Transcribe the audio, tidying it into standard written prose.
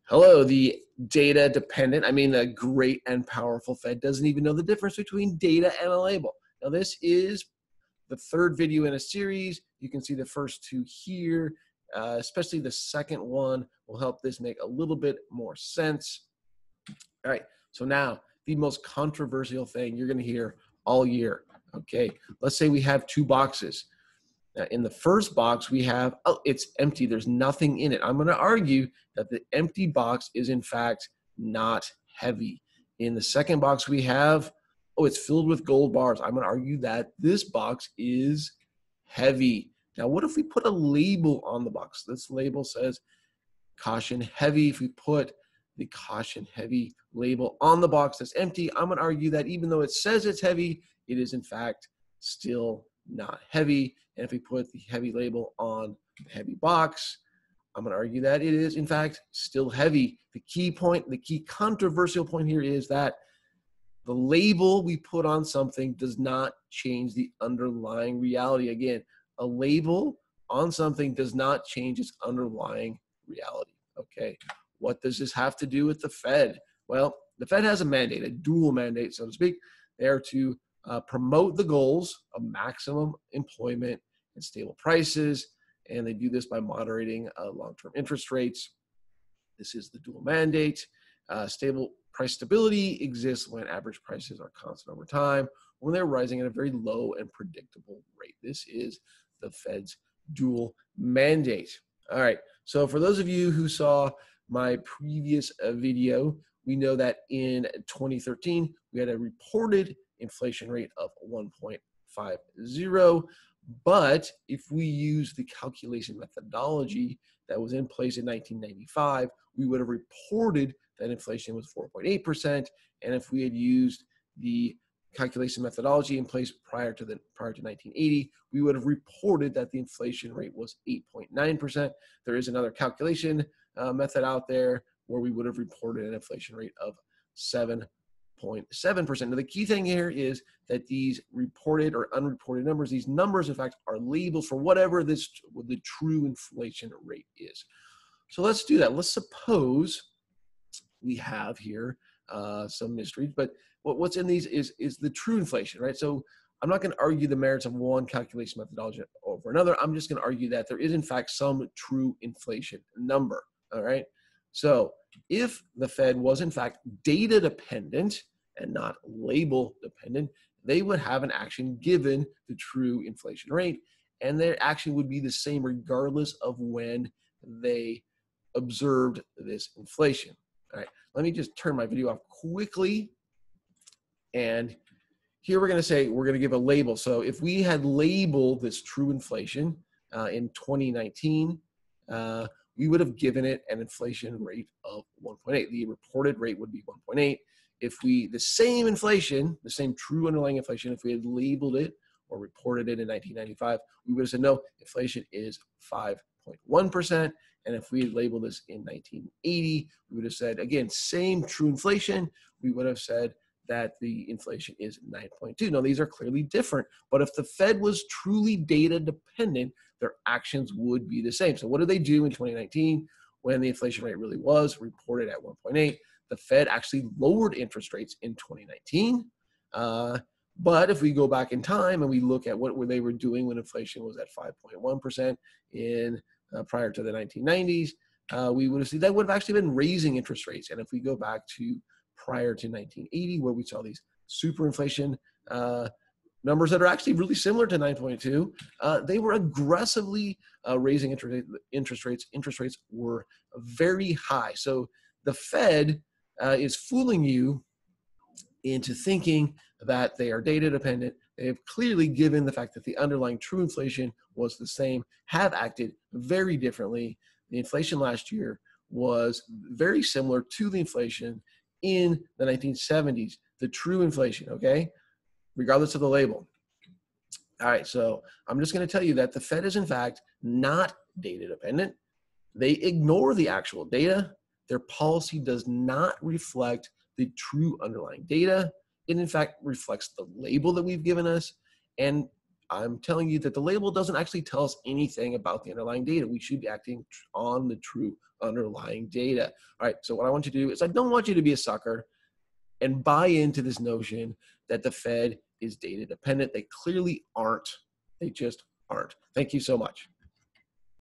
Hello, the data dependent, the great and powerful Fed doesn't even know the difference between data and a label. Now, this is the third video in a series. You can see the first two here, especially the second one will help this make a little bit more sense. All right, so now the most controversial thing you're going to hear all year. Okay, let's say we have two boxes. Now, in the first box, we have, oh, it's empty. There's nothing in it. I'm going to argue that the empty box is, in fact, not heavy. In the second box, we have, oh, it's filled with gold bars. I'm going to argue that this box is heavy. Now, what if we put a label on the box? This label says caution heavy. If we put the caution heavy label on the box that's empty, I'm going to argue that even though it says it's heavy, it is, in fact, still not heavy. And if we put the heavy label on the heavy box, I'm going to argue that it is, in fact, still heavy. The key point, the key controversial point here is that the label we put on something does not change the underlying reality. Again, a label on something does not change its underlying reality. Okay, what does this have to do with the Fed? Well, the Fed has a mandate, a dual mandate, so to speak. They are to promote the goals of maximum employment and stable prices, and they do this by moderating long-term interest rates. This is the dual mandate. Stable price stability exists when average prices are constant over time, or when they're rising at a very low and predictable rate. This is the Fed's dual mandate. All right, so for those of you who saw my previous video, we know that in 2013, we had a reported inflation rate of 1.50. But if we use the calculation methodology that was in place in 1995, we would have reported that inflation was 4.8%. And if we had used the calculation methodology in place prior to 1980, we would have reported that the inflation rate was 8.9%. There is another calculation method out there where we would have reported an inflation rate of 7.7%. Now, the key thing here is that these reported or unreported numbers, these numbers, in fact, are labels for whatever the true inflation rate is. So let's do that. Let's suppose we have here some mysteries, but what's in these is the true inflation, right? So I'm not going to argue the merits of one calculation methodology over another. I'm just going to argue that there is, in fact, some true inflation number, all right? So if the Fed was, in fact, data dependent and not label dependent, they would have an action given the true inflation rate, and their action would be the same regardless of when they observed this inflation. All right, let me just turn my video off quickly. And here we're going to say, we're going to give a label. So if we had labeled this true inflation in 2019, we would have given it an inflation rate of 1.8. The reported rate would be 1.8. If the same inflation, the same true underlying inflation, if we had labeled it or reported it in 1995, we would have said, no, inflation is 5.1%. And if we had labeled this in 1980, we would have said, again, same true inflation, we would have said that the inflation is 9.2. Now, these are clearly different, but if the Fed was truly data dependent, their actions would be the same. So what did they do in 2019 when the inflation rate really was reported at 1.8? The Fed actually lowered interest rates in 2019. But if we go back in time and we look at what they were doing when inflation was at 5.1% in prior to the 1990s, we would have seen that would have actually been raising interest rates. And if we go back to prior to 1980, where we saw these super inflation numbers that are actually really similar to 9.2, they were aggressively raising interest rates. Interest rates were very high. So the Fed is fooling you into thinking that they are data dependent. They have clearly, given the fact that the underlying true inflation was the same, have acted very differently. The inflation last year was very similar to the inflation in the 1970s, the true inflation, okay, regardless of the label. All right, so I'm just going to tell you that the Fed is, in fact, not data dependent. They ignore the actual data. Their policy does not reflect the true underlying data. It, in fact, reflects the label that we've given us. And I'm telling you that the label doesn't actually tell us anything about the underlying data. We should be acting on the true underlying data. All right, so what I want you to do is I don't want you to be a sucker and buy into this notion that the Fed is data dependent. They clearly aren't. They just aren't. Thank you so much.